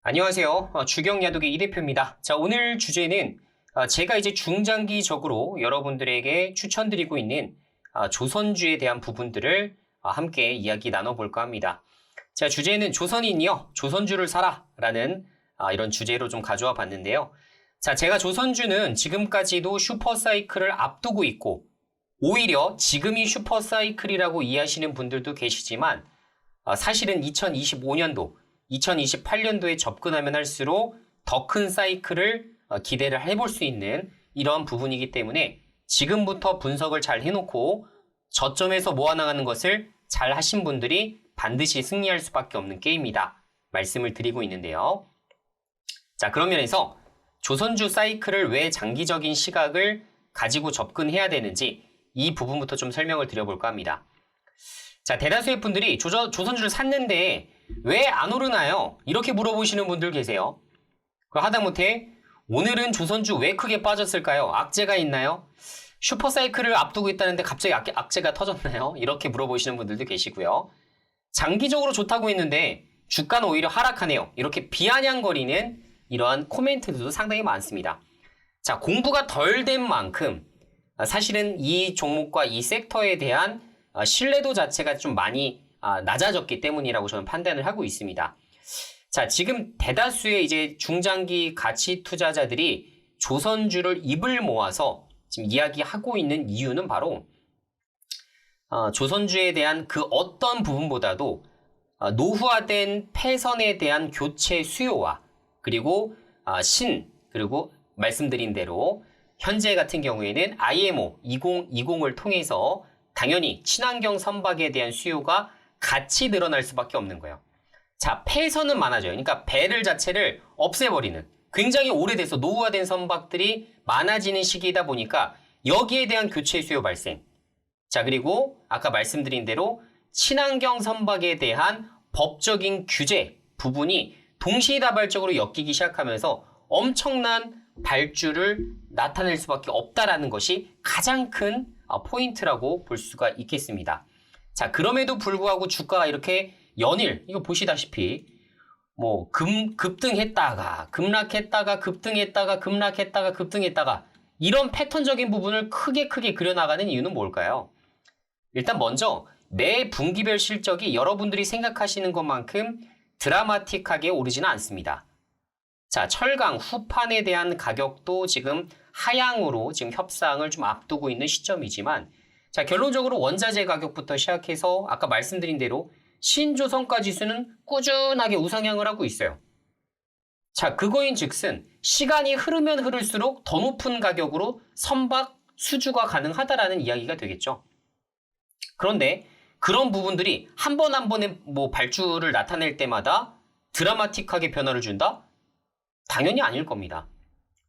안녕하세요. 주경야독의 이 대표입니다. 자, 오늘 주제는 제가 이제 중장기적으로 여러분들에게 추천드리고 있는 조선주에 대한 부분들을 함께 이야기 나눠볼까 합니다. 자, 주제는 조선인이요. 조선주를 사라 라는 이런 주제로 좀 가져와 봤는데요. 자, 제가 조선주는 지금까지도 슈퍼사이클을 앞두고 있고 오히려 지금이 슈퍼사이클이라고 이해하시는 분들도 계시지만 사실은 2025년도 2028년도에 접근하면 할수록 더 큰 사이클을 기대를 해볼 수 있는 이런 부분이기 때문에 지금부터 분석을 잘 해놓고 저점에서 모아나가는 것을 잘 하신 분들이 반드시 승리할 수밖에 없는 게임이다 말씀을 드리고 있는데요. 자, 그런 면에서 조선주 사이클을 왜 장기적인 시각을 가지고 접근해야 되는지 이 부분부터 좀 설명을 드려볼까 합니다. 자, 대다수의 분들이 조선주를 샀는데 왜 안 오르나요? 이렇게 물어보시는 분들 계세요. 하다못해 오늘은 조선주 왜 크게 빠졌을까요? 악재가 있나요? 슈퍼사이클을 앞두고 있다는데 갑자기 악재가 터졌나요? 이렇게 물어보시는 분들도 계시고요. 장기적으로 좋다고 했는데 주가는 오히려 하락하네요. 이렇게 비아냥거리는 이러한 코멘트들도 상당히 많습니다. 자, 공부가 덜 된 만큼 사실은 이 종목과 이 섹터에 대한 신뢰도 자체가 좀 많이 낮아졌기 때문이라고 저는 판단을 하고 있습니다. 자, 지금 대다수의 이제 중장기 가치 투자자들이 조선주를 입을 모아서 지금 이야기하고 있는 이유는 바로 조선주에 대한 그 어떤 부분보다도 노후화된 패선에 대한 교체 수요와 그리고 그리고 말씀드린 대로 현재 같은 경우에는 IMO 2020을 통해서 당연히 친환경 선박에 대한 수요가 같이 늘어날 수밖에 없는 거예요. 자, 폐선은 많아져요. 그러니까 배를 자체를 없애버리는 굉장히 오래돼서 노후화된 선박들이 많아지는 시기이다 보니까 여기에 대한 교체 수요 발생. 자, 그리고 아까 말씀드린 대로 친환경 선박에 대한 법적인 규제 부분이 동시다발적으로 엮이기 시작하면서 엄청난 발주를 나타낼 수밖에 없다라는 것이 가장 큰 포인트라고 볼 수가 있겠습니다. 자, 그럼에도 불구하고 주가가 이렇게 연일 이거 보시다시피 뭐 급등했다가 급락했다가 급등했다가 급락했다가 급등했다가 이런 패턴적인 부분을 크게 그려나가는 이유는 뭘까요? 일단 먼저 매 분기별 실적이 여러분들이 생각하시는 것만큼 드라마틱하게 오르지는 않습니다. 자, 철강 후판에 대한 가격도 지금 하향으로 지금 협상을 좀 앞두고 있는 시점이지만 자, 결론적으로 원자재 가격부터 시작해서 아까 말씀드린 대로 신조선가 지수는 꾸준하게 우상향을 하고 있어요. 자, 그거인 즉슨 시간이 흐르면 흐를수록 더 높은 가격으로 선박 수주가 가능하다라는 이야기가 되겠죠. 그런데 그런 부분들이 한 번 한 번의 발주를 나타낼 때마다 드라마틱하게 변화를 준다? 당연히 아닐 겁니다.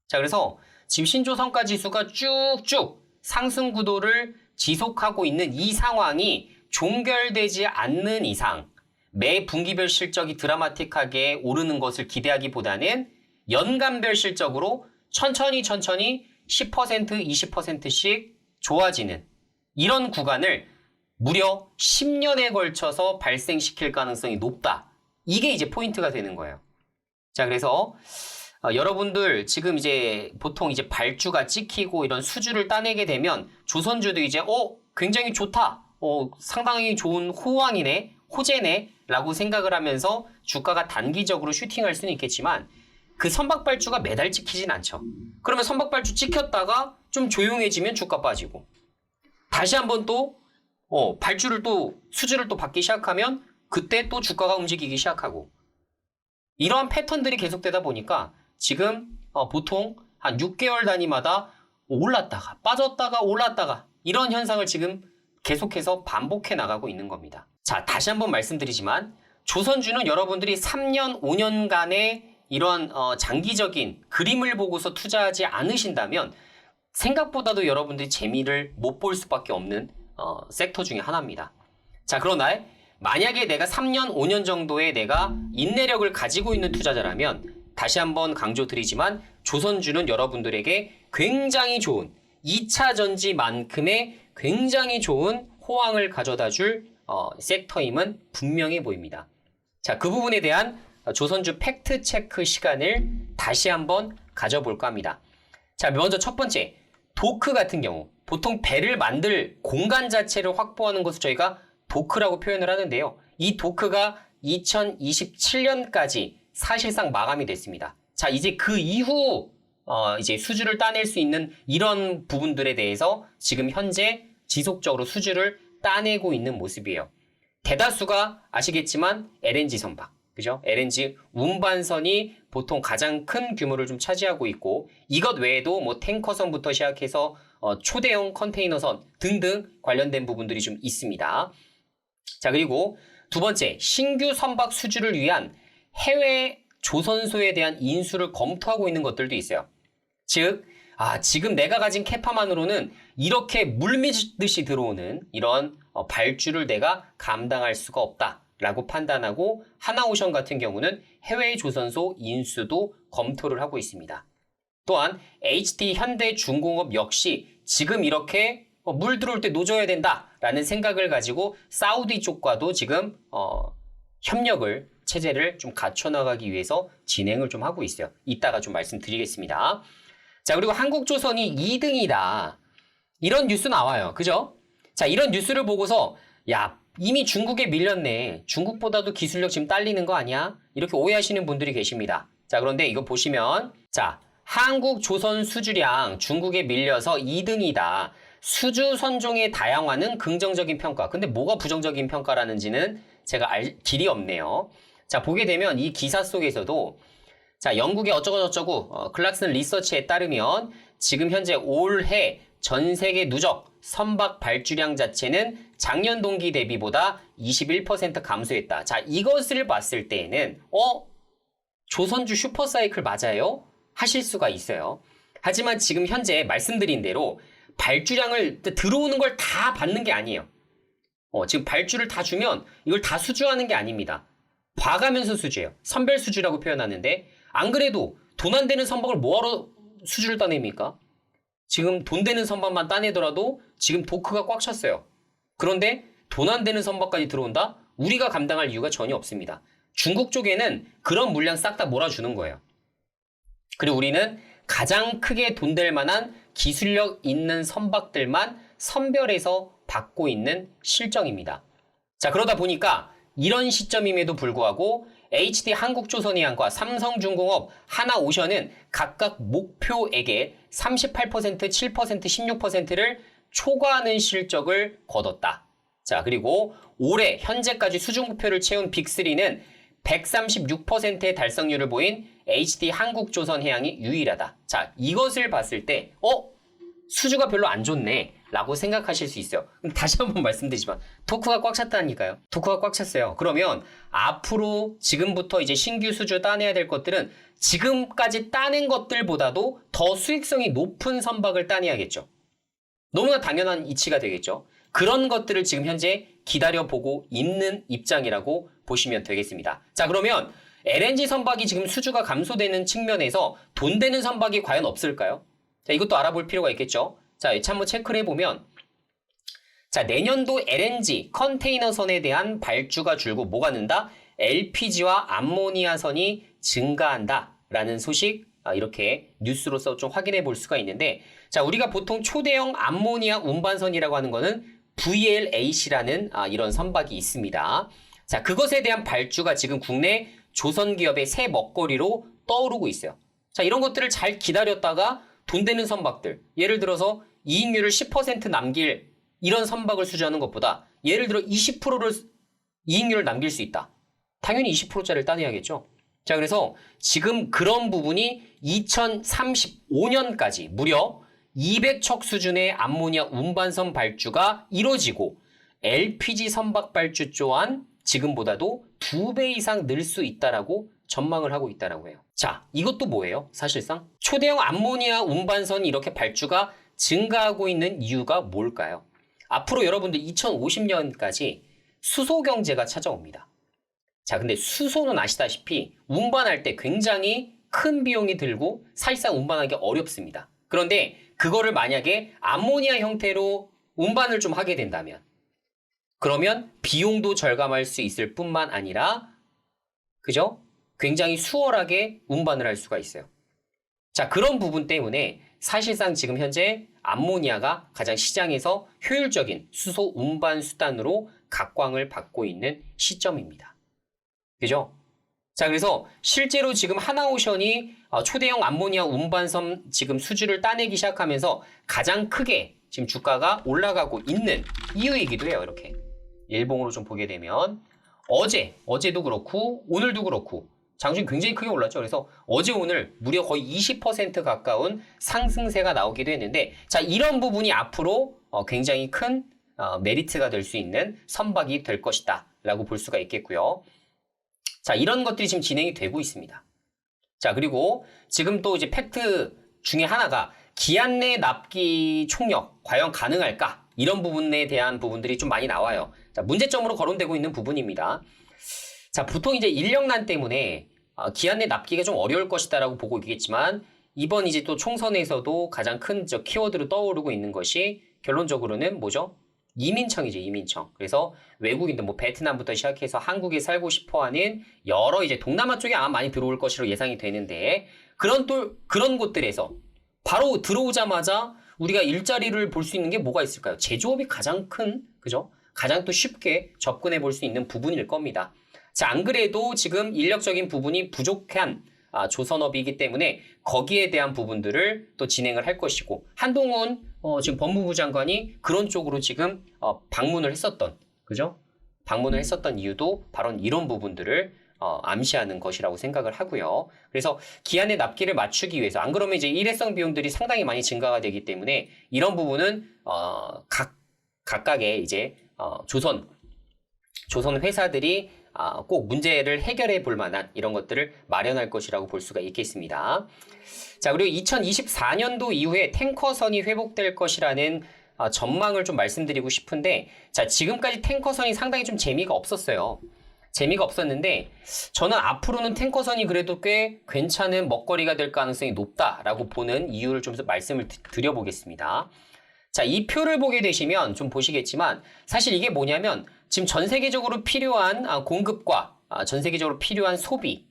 자, 그래서 지금 신조선가 지수가 쭉쭉 상승 구도를 지속하고 있는 이 상황이 종결되지 않는 이상 매 분기별 실적이 드라마틱하게 오르는 것을 기대하기보다는 연간별 실적으로 천천히 10%, 20%씩 좋아지는 이런 구간을 무려 10년에 걸쳐서 발생시킬 가능성이 높다. 이게 이제 포인트가 되는 거예요. 자, 그래서 여러분들 지금 이제 보통 이제 발주가 찍히고 이런 수주를 따내게 되면 조선주도 이제 굉장히 좋다. 상당히 좋은 호황이네. 호재네. 라고 생각을 하면서 주가가 단기적으로 슈팅할 수는 있겠지만 그 선박 발주가 매달 찍히진 않죠. 그러면 선박 발주 찍혔다가 좀 조용해지면 주가 빠지고 다시 한번 또 수주를 또 받기 시작하면 그때 또 주가가 움직이기 시작하고 이러한 패턴들이 계속되다 보니까 지금 보통 한 6개월 단위마다 올랐다가 빠졌다가 올랐다가 이런 현상을 지금 계속해서 반복해 나가고 있는 겁니다. 자, 다시 한번 말씀드리지만 조선주는 여러분들이 3년, 5년간의 이런 장기적인 그림을 보고서 투자하지 않으신다면 생각보다도 여러분들이 재미를 못 볼 수밖에 없는 섹터 중에 하나입니다. 자, 그러나 만약에 내가 3년, 5년 정도의 내가 인내력을 가지고 있는 투자자라면 다시 한번 강조드리지만 조선주는 여러분들에게 굉장히 좋은 2차 전지만큼의 굉장히 좋은 호황을 가져다 줄 섹터임은 분명해 보입니다. 자, 그 부분에 대한 조선주 팩트 체크 시간을 다시 한번 가져볼까 합니다. 자, 먼저 첫 번째, 도크 같은 경우 보통 배를 만들 공간 자체를 확보하는 것을 저희가 도크라고 표현을 하는데요. 이 도크가 2027년까지 사실상 마감이 됐습니다. 자, 이제 그 이후 이제 수주를 따낼 수 있는 이런 부분들에 대해서 지금 현재 지속적으로 수주를 따내고 있는 모습이에요. 대다수가 아시겠지만 LNG 선박, 그죠? LNG 운반선이 보통 가장 큰 규모를 좀 차지하고 있고, 이것 외에도 뭐 탱커선부터 시작해서 초대형 컨테이너선 등등 관련된 부분들이 좀 있습니다. 자, 그리고 두 번째, 신규 선박 수주를 위한 해외 조선소에 대한 인수를 검토하고 있는 것들도 있어요. 즉, 지금 내가 가진 캐파만으로는 이렇게 물밀듯이 들어오는 이런 발주를 내가 감당할 수가 없다라고 판단하고 하나오션 같은 경우는 해외 조선소 인수도 검토를 하고 있습니다. 또한 HD 현대중공업 역시 지금 이렇게 물 들어올 때 노져야 된다라는 생각을 가지고 사우디 쪽과도 지금 협력을 체제를 좀 갖춰나가기 위해서 진행을 좀 하고 있어요. 이따가 좀 말씀드리겠습니다. 자, 그리고 한국조선이 2등이다. 이런 뉴스 나와요. 그죠? 자, 이런 뉴스를 보고서 야, 이미 중국에 밀렸네. 중국보다도 기술력 지금 딸리는 거 아니야? 이렇게 오해하시는 분들이 계십니다. 자, 그런데 이거 보시면 자, 한국조선 수주량 중국에 밀려서 2등이다. 수주 선종의 다양화는 긍정적인 평가. 근데 뭐가 부정적인 평가라는지는 제가 알 길이 없네요. 자, 보게 되면 이 기사 속에서도 자, 영국의 어쩌고저쩌고 클락슨 리서치에 따르면 지금 현재 올해 전 세계 누적 선박 발주량 자체는 작년 동기 대비보다 21% 감소했다. 자, 이것을 봤을 때에는 조선주 슈퍼사이클 맞아요? 하실 수가 있어요. 하지만 지금 현재 말씀드린 대로 발주량을 들어오는 걸 다 받는 게 아니에요. 지금 발주를 다 주면 이걸 다 수주하는 게 아닙니다. 봐가면서 수주예요. 선별 수주라고 표현하는데 안 그래도 돈 안 되는 선박을 뭐하러 수주를 따냅니까? 지금 돈 되는 선박만 따내더라도 지금 도크가 꽉 찼어요. 그런데 돈 안 되는 선박까지 들어온다? 우리가 감당할 이유가 전혀 없습니다. 중국 쪽에는 그런 물량 싹 다 몰아주는 거예요. 그리고 우리는 가장 크게 돈 될 만한 기술력 있는 선박들만 선별해서 받고 있는 실정입니다. 자, 그러다 보니까 이런 시점임에도 불구하고 HD 한국조선해양과 삼성중공업, 하나오션은 각각 목표액의 38%, 7%, 16%를 초과하는 실적을 거뒀다. 자, 그리고 올해 현재까지 수준 목표를 채운 빅3는 136%의 달성률을 보인 HD 한국조선해양이 유일하다. 자, 이것을 봤을 때 수주가 별로 안 좋네 라고 생각하실 수 있어요. 다시 한번 말씀드리지만 도크가 꽉 찼다니까요. 도크가 꽉 찼어요. 그러면 앞으로 지금부터 이제 신규 수주 따내야 될 것들은 지금까지 따낸 것들보다도 더 수익성이 높은 선박을 따내야겠죠. 너무나 당연한 이치가 되겠죠. 그런 것들을 지금 현재 기다려보고 있는 입장이라고 보시면 되겠습니다. 자, 그러면 LNG 선박이 지금 수주가 감소되는 측면에서 돈 되는 선박이 과연 없을까요? 자, 이것도 알아볼 필요가 있겠죠. 자, 한번 체크를 해보면 자, 내년도 LNG 컨테이너선에 대한 발주가 줄고 뭐가 는다? LPG와 암모니아선이 증가한다 라는 소식 이렇게 뉴스로서 좀 확인해 볼 수가 있는데 자, 우리가 보통 초대형 암모니아 운반선이라고 하는 거는 VLAC라는 이런 선박이 있습니다. 자, 그것에 대한 발주가 지금 국내 조선기업의 새 먹거리로 떠오르고 있어요. 자, 이런 것들을 잘 기다렸다가 돈 되는 선박들, 예를 들어서 이익률을 10% 남길 이런 선박을 수주하는 것보다 예를 들어 20%를 이익률을 남길 수 있다. 당연히 20%짜리를 따내야겠죠. 자, 그래서 지금 그런 부분이 2035년까지 무려 200척 수준의 암모니아 운반선 발주가 이루어지고 LPG 선박 발주 또한 지금보다도 2배 이상 늘 수 있다라고 전망을 하고 있다라고 해요. 자, 이것도 뭐예요? 사실상 초대형 암모니아 운반선이 이렇게 발주가 증가하고 있는 이유가 뭘까요? 앞으로 여러분들 2050년까지 수소 경제가 찾아옵니다. 자, 근데 수소는 아시다시피 운반할 때 굉장히 큰 비용이 들고 사실상 운반하기 어렵습니다. 그런데 그거를 만약에 암모니아 형태로 운반을 좀 하게 된다면 그러면 비용도 절감할 수 있을 뿐만 아니라 그죠? 굉장히 수월하게 운반을 할 수가 있어요. 자, 그런 부분 때문에 사실상 지금 현재 암모니아가 가장 시장에서 효율적인 수소 운반 수단으로 각광을 받고 있는 시점입니다. 그죠? 자, 그래서 실제로 지금 하나오션이 초대형 암모니아 운반선 지금 수주를 따내기 시작하면서 가장 크게 지금 주가가 올라가고 있는 이유이기도 해요. 이렇게 일봉으로 좀 보게 되면 어제도 그렇고 오늘도 그렇고 장중이 굉장히 크게 올랐죠. 그래서 어제 오늘 무려 거의 20% 가까운 상승세가 나오기도 했는데, 자, 이런 부분이 앞으로 굉장히 큰 메리트가 될 수 있는 선박이 될 것이다 라고 볼 수가 있겠고요. 자, 이런 것들이 지금 진행이 되고 있습니다. 자, 그리고 지금 또 이제 팩트 중에 하나가 기한 내 납기 총력 과연 가능할까? 이런 부분에 대한 부분들이 좀 많이 나와요. 자, 문제점으로 거론되고 있는 부분입니다. 자, 보통 이제 인력난 때문에 기한 내 납기가 좀 어려울 것이다라고 보고 있겠지만, 이번 이제 또 총선에서도 가장 큰 키워드로 떠오르고 있는 것이 결론적으로는 뭐죠? 이민청이죠, 이민청. 그래서 외국인들, 뭐 베트남부터 시작해서 한국에 살고 싶어하는 여러 이제 동남아 쪽에 아마 많이 들어올 것으로 예상이 되는데, 그런 곳들에서 바로 들어오자마자 우리가 일자리를 볼 수 있는 게 뭐가 있을까요? 제조업이 가장 큰, 그죠? 가장 또 쉽게 접근해 볼 수 있는 부분일 겁니다. 자, 안 그래도 지금 인력적인 부분이 부족한 조선업이기 때문에 거기에 대한 부분들을 또 진행을 할 것이고, 한동훈 지금 법무부 장관이 그런 쪽으로 지금 방문을 했었던, 그죠? 방문을 했었던 이유도 바로 이런 부분들을 암시하는 것이라고 생각을 하고요. 그래서 기한의 납기를 맞추기 위해서, 안 그러면 이제 일회성 비용들이 상당히 많이 증가가 되기 때문에 이런 부분은 각각의 이제 조선 회사들이 꼭 문제를 해결해 볼 만한 이런 것들을 마련할 것이라고 볼 수가 있겠습니다. 자, 그리고 2024년도 이후에 탱커선이 회복될 것이라는 전망을 좀 말씀드리고 싶은데, 자, 지금까지 탱커선이 상당히 좀 재미가 없었어요. 재미가 없었는데, 저는 앞으로는 탱커선이 그래도 꽤 괜찮은 먹거리가 될 가능성이 높다라고 보는 이유를 좀 말씀을 드려보겠습니다. 자, 이 표를 보게 되시면 좀 보시겠지만, 사실 이게 뭐냐면 지금 전 세계적으로 필요한 공급과 전 세계적으로 필요한 소비,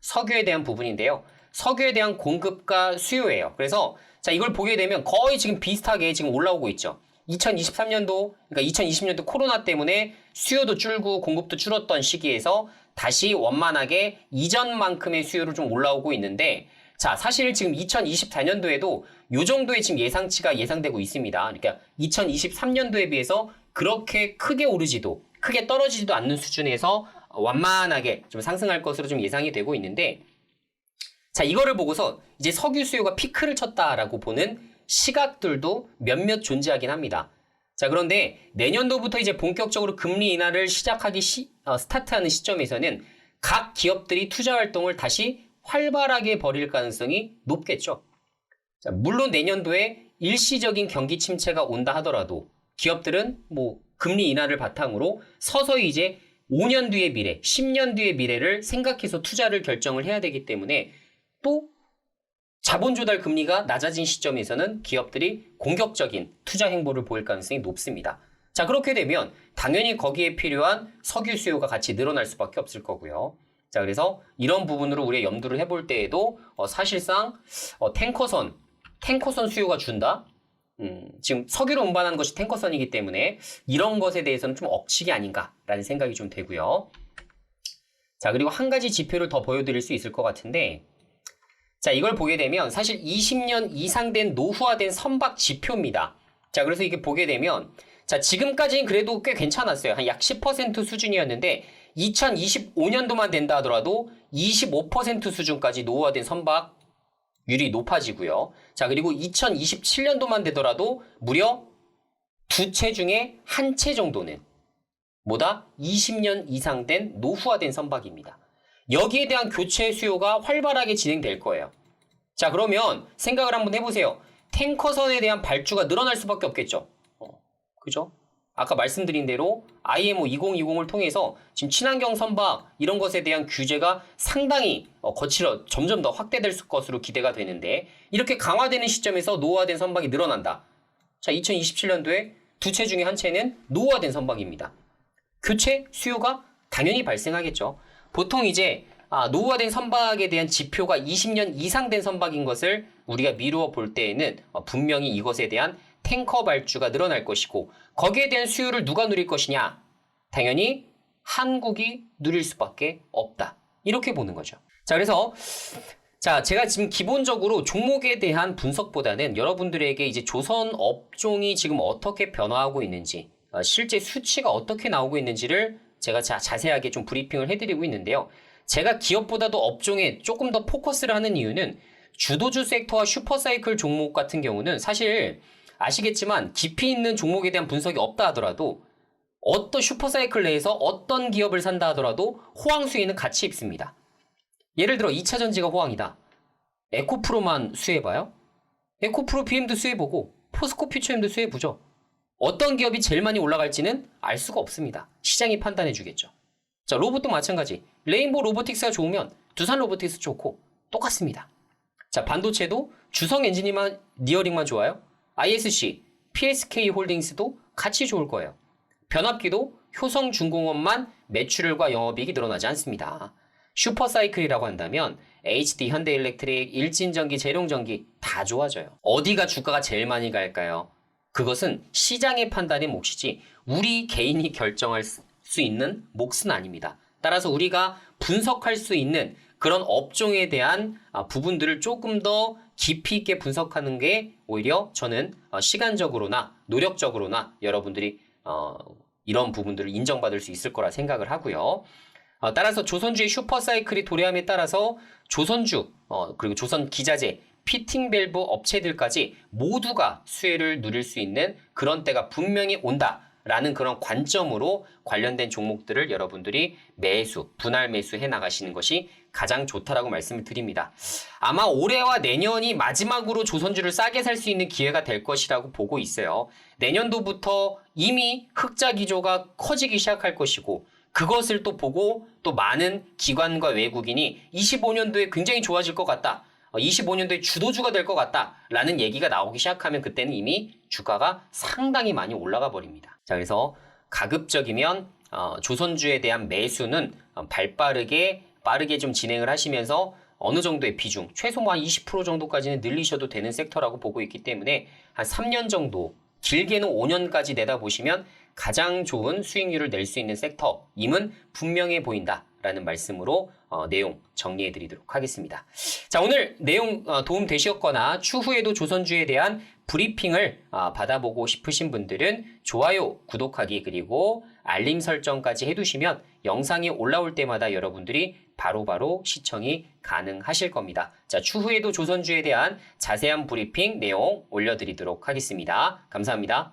석유에 대한 부분인데요. 석유에 대한 공급과 수요예요. 그래서 자, 이걸 보게 되면 거의 지금 비슷하게 지금 올라오고 있죠. 2023년도, 그러니까 2020년도 코로나 때문에 수요도 줄고 공급도 줄었던 시기에서 다시 원만하게 이전만큼의 수요로 좀 올라오고 있는데, 자, 사실 지금 2024년도에도 요 정도의 지금 예상치가 예상되고 있습니다. 그러니까 2023년도에 비해서 그렇게 크게 오르지도 크게 떨어지지도 않는 수준에서 완만하게 좀 상승할 것으로 좀 예상이 되고 있는데, 자, 이거를 보고서 이제 석유 수요가 피크를 쳤다라고 보는 시각들도 몇몇 존재하긴 합니다. 자, 그런데 내년도부터 이제 본격적으로 금리 인하를 스타트하는 시점에서는 각 기업들이 투자 활동을 다시 활발하게 벌일 가능성이 높겠죠. 자, 물론 내년도에 일시적인 경기 침체가 온다 하더라도 기업들은 뭐 금리 인하를 바탕으로 서서히 이제 5년 뒤의 미래, 10년 뒤의 미래를 생각해서 투자를 결정을 해야 되기 때문에, 또 자본 조달 금리가 낮아진 시점에서는 기업들이 공격적인 투자 행보를 보일 가능성이 높습니다. 자, 그렇게 되면 당연히 거기에 필요한 석유 수요가 같이 늘어날 수밖에 없을 거고요. 자, 그래서 이런 부분으로 우리가 염두를 해볼 때에도 사실상 탱커선 수요가 준다? 지금 석유로 운반하는 것이 탱커선이기 때문에 이런 것에 대해서는 좀 억측이 아닌가라는 생각이 좀 되고요. 자, 그리고 한 가지 지표를 더 보여드릴 수 있을 것 같은데, 자, 이걸 보게 되면 사실 20년 이상 된 노후화된 선박 지표입니다. 자, 그래서 이게 보게 되면, 자, 지금까지는 그래도 꽤 괜찮았어요. 한 약 10% 수준이었는데 2025년도만 된다 하더라도 25% 수준까지 노후화된 선박률이 높아지고요. 자, 그리고 2027년도만 되더라도 무려 2채 중에 1채 정도는 20년 이상 된 노후화된 선박입니다. 여기에 대한 교체 수요가 활발하게 진행될 거예요. 자, 그러면 생각을 한번 해보세요. 탱커선에 대한 발주가 늘어날 수밖에 없겠죠. 그죠? 아까 말씀드린 대로 IMO 2020을 통해서 지금 친환경 선박 이런 것에 대한 규제가 상당히 점점 더 확대될 것으로 기대가 되는데, 이렇게 강화되는 시점에서 노후화된 선박이 늘어난다. 자, 2027년도에 2채 중에 1채는 노후화된 선박입니다. 교체 수요가 당연히 발생하겠죠. 보통 이제 노후화된 선박에 대한 지표가 20년 이상 된 선박인 것을 우리가 미루어 볼 때에는 분명히 이것에 대한 탱커 발주가 늘어날 것이고 거기에 대한 수요를 누가 누릴 것이냐? 당연히 한국이 누릴 수밖에 없다. 이렇게 보는 거죠. 자, 그래서 제가 지금 기본적으로 종목에 대한 분석보다는 여러분들에게 이제 조선 업종이 지금 어떻게 변화하고 있는지, 실제 수치가 어떻게 나오고 있는지를 제가 자세하게 좀 브리핑을 해드리고 있는데요. 제가 기업보다도 업종에 조금 더 포커스를 하는 이유는 주도주 섹터와 슈퍼사이클 종목 같은 경우는 사실 아시겠지만 깊이 있는 종목에 대한 분석이 없다 하더라도 어떤 슈퍼사이클 내에서 어떤 기업을 산다 하더라도 호황 수혜는 같이 입습니다. 예를 들어 2차전지가 호황이다. 에코프로만 수혜봐요? 에코프로 BM도 수혜보고 포스코 퓨처엠도 수혜보죠. 어떤 기업이 제일 많이 올라갈지는 알 수가 없습니다. 시장이 판단해 주겠죠. 자, 로봇도 마찬가지. 레인보우 로보틱스가 좋으면 두산 로보틱스 좋고 똑같습니다. 자, 반도체도 주성 엔지니어링만 좋아요? ISC, PSK 홀딩스도 같이 좋을 거예요. 변압기도 효성중공업만 매출과 영업이익이 늘어나지 않습니다. 슈퍼사이클이라고 한다면 HD, 현대일렉트릭, 일진전기, 재룡전기 다 좋아져요. 어디가 주가가 제일 많이 갈까요? 그것은 시장의 판단의 몫이지 우리 개인이 결정할 수 있는 몫은 아닙니다. 따라서 우리가 분석할 수 있는 그런 업종에 대한 부분들을 조금 더 깊이 있게 분석하는 게 오히려 저는 시간적으로나 노력적으로나 여러분들이 이런 부분들을 인정받을 수 있을 거라 생각을 하고요. 따라서 조선주의 슈퍼사이클이 도래함에 따라서 조선주 그리고 조선 기자재, 피팅 밸브 업체들까지 모두가 수혜를 누릴 수 있는 그런 때가 분명히 온다라는 그런 관점으로 관련된 종목들을 여러분들이 매수, 분할 매수해 나가시는 것이 가장 좋다라고 말씀을 드립니다. 아마 올해와 내년이 마지막으로 조선주를 싸게 살 수 있는 기회가 될 것이라고 보고 있어요. 내년도부터 이미 흑자 기조가 커지기 시작할 것이고 그것을 또 보고 또 많은 기관과 외국인이 25년도에 굉장히 좋아질 것 같다. 25년도에 주도주가 될 것 같다라는 얘기가 나오기 시작하면 그때는 이미 주가가 상당히 많이 올라가 버립니다. 자, 그래서 가급적이면 조선주에 대한 매수는 빠르게 좀 진행을 하시면서 어느 정도의 비중, 최소 한 20% 정도까지는 늘리셔도 되는 섹터라고 보고 있기 때문에 한 3년 정도, 길게는 5년까지 내다보시면 가장 좋은 수익률을 낼 수 있는 섹터임은 분명해 보인다라는 말씀으로 내용 정리해 드리도록 하겠습니다. 자, 오늘 내용 도움 되셨거나 추후에도 조선주에 대한 브리핑을 받아보고 싶으신 분들은 좋아요, 구독하기 그리고 알림 설정까지 해두시면 영상이 올라올 때마다 여러분들이 바로바로 시청이 가능하실 겁니다. 자, 추후에도 조선주에 대한 자세한 브리핑 내용 올려드리도록 하겠습니다. 감사합니다.